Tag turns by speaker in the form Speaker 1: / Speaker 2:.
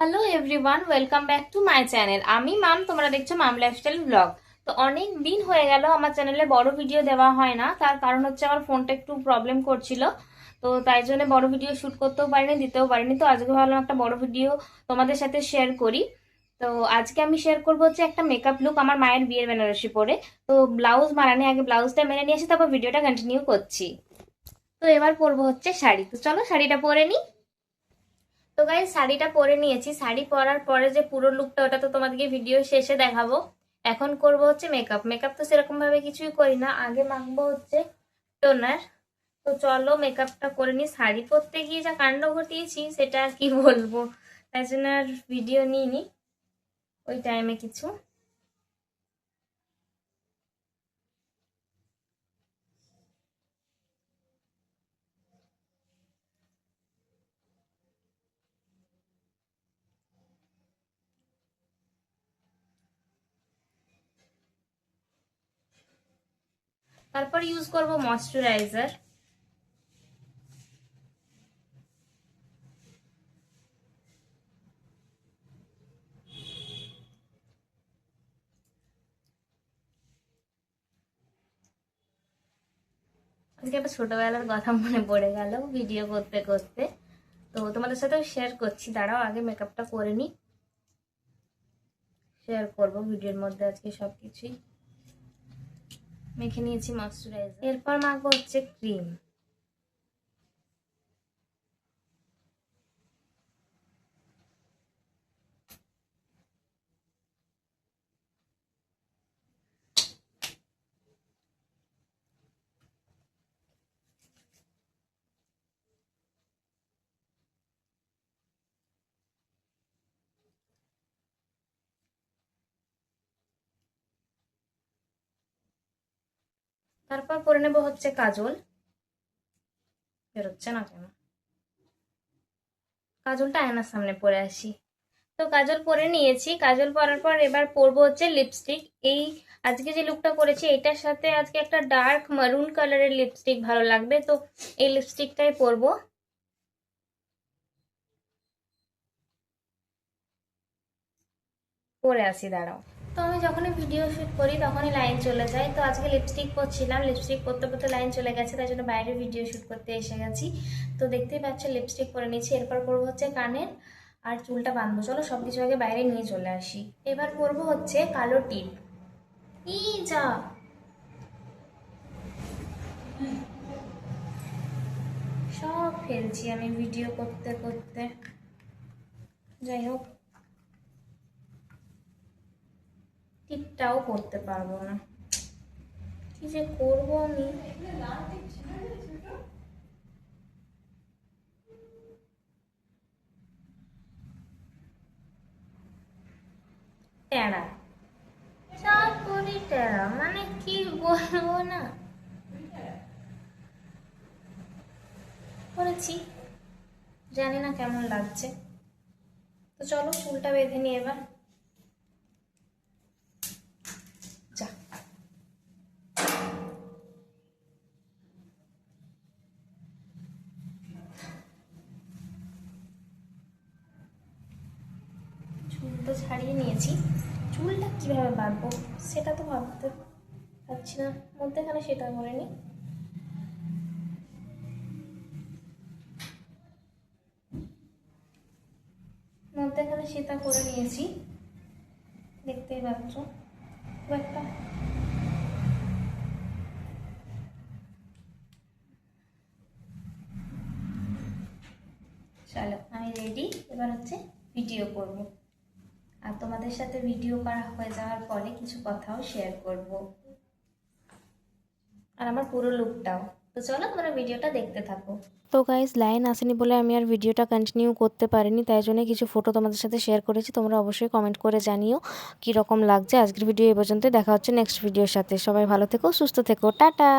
Speaker 1: Hello everyone, welcome back to my channel. আমি মাম, তোমরা দেখছো মাম লাইফস্টাইল ব্লগ। তো অনেক দিন হয়ে গেল আমার চ্যানেলে বড় ভিডিও দেওয়া হয় না, তার কারণ হচ্ছে আমার ফোনটা একটু প্রবলেম করছিল। তো তাই জন্য বড় ভিডিও শুট করতেও পারিনি, দিতেও পারিনি। তো আজকে ভাবলাম একটা বড় ভিডিও তোমাদের সাথে শেয়ার করি। তো আজকে আমি শেয়ার করবো হচ্ছে একটা মেকআপ লুক আমার মায়ের বিয়ের বেনারসি পরে। তো ব্লাউজ বানানি, আগে ব্লাউজটা মেনে নিয়ে এসে তারপর ভিডিওটা কন্টিনিউ করছি। তো এবার পরবো হচ্ছে শাড়ি। তো চলো শাড়িটা পরে নিই। তো গাইস শাড়িটা পরে নিয়েছি। শাড়ি পরার পরে যে পুরো লুকটা, ওটা তো তোমাদেরকে ভিডিও শেষে দেখাবো। এখন করব হচ্ছে মেকআপ। মেকআপ তো সেরকম ভাবে কিছুই করি না, আগে মাখবো হচ্ছে টোনার। তো চলো মেকআপটা করে নি। শাড়ি পরতে গিয়ে যা কাণ্ড ঘটিয়েছি সেটা আর কি বলবো, তাই জন্য আর ভিডিও নিইনি ওই টাইমে কিছু। তারপর ইউজ করব ময়শ্চারাইজার। আজকে একটা ছোটবেলার কথা মনে পড়ে গেল ভিডিও করতে করতে। তো তোমাদের সাথেও শেয়ার করছি, দাঁড়াও আগে মেকআপটা করে নি, শেয়ার করবো ভিডিওর মধ্যে আজকে সবকিছুই। মেখে নিয়েছি ময়শ্চারাইজার, এরপর মাখবো হচ্ছে ক্রিম। তারপর পরে নেবো হচ্ছে কাজল। বেরোচ্ছে না কেন? কাজলটা আয়নার সামনে পরে আসি। তো কাজল পরে নিয়েছি। কাজল পরার পর এবার পরবো হচ্ছে লিপস্টিক। এই আজকে যে লুকটা করেছি এটার সাথে আজকে একটা ডার্ক মারুন কালারের লিপস্টিক ভালো লাগবে, তো এই লিপস্টিকটাই পরবো। পরে আসি, দাঁড়াও। তো আমি যখনই ভিডিও শুট করি তখনই লাইন চলে যায়। তো আজকে লিপস্টিক পরছিলাম, লিপস্টিক পরতে পরতে লাইন চলে গেছে, তাই জন্য বাইরে ভিডিও শুট করতে এসে গেছি। তো দেখতেই পাচ্ছ লিপস্টিক পরে নিয়েছি। এরপর করবো হচ্ছে কানের আর চুলটা বাঁধবো। চলো সবকিছু আগে বাইরে নিয়ে চলে আসি। এবার করবো হচ্ছে কালো টিপ। ই যা, সব ফেলছি আমি ভিডিও করতে করতে। যাই হোক, টিপটাও করতে পারবো না, কি যে করবো আমি। টেরা, যা করি টেরা, মানে কি বলবো না। করেছি, জানি না কেমন লাগছে। তো চলো চুলটা বেঁধে নিই এবার। যা, চুল তো ছাড়িয়ে নিয়েছি, চুলটা কিভাবে বাঁধবো সেটা তো ভাবতে পারছি না। মধ্যেখানে সেটা করে নিই। মধ্যেখানে সেটা করে নিয়েছি, দেখতেই পাচ্ছ। খুব একটা চলো আমি রেডি। এবার হচ্ছে ভিডিও করব, আর তোমাদের সাথে ভিডিও করা হয়ে যাওয়ার পরে কিছু কথাও শেয়ার করব, আর আমার পুরো লুকটাও। তো চলো তোমরা ভিডিওটা দেখতে থাকো। তো গাইজ লাইন আসেনি বলে আমি আর ভিডিওটা কন্টিনিউ করতে পারিনি, তাই জন্য কিছু ফটো তোমাদের সাথে শেয়ার করেছি। তোমরা অবশ্যই কমেন্ট করে জানিও কীরকম লাগছে। আজকের ভিডিও এই পর্যন্ত, দেখা হচ্ছে নেক্সট ভিডিওর সাথে। সবাই ভালো থেকো, সুস্থ থেকো, টাটা।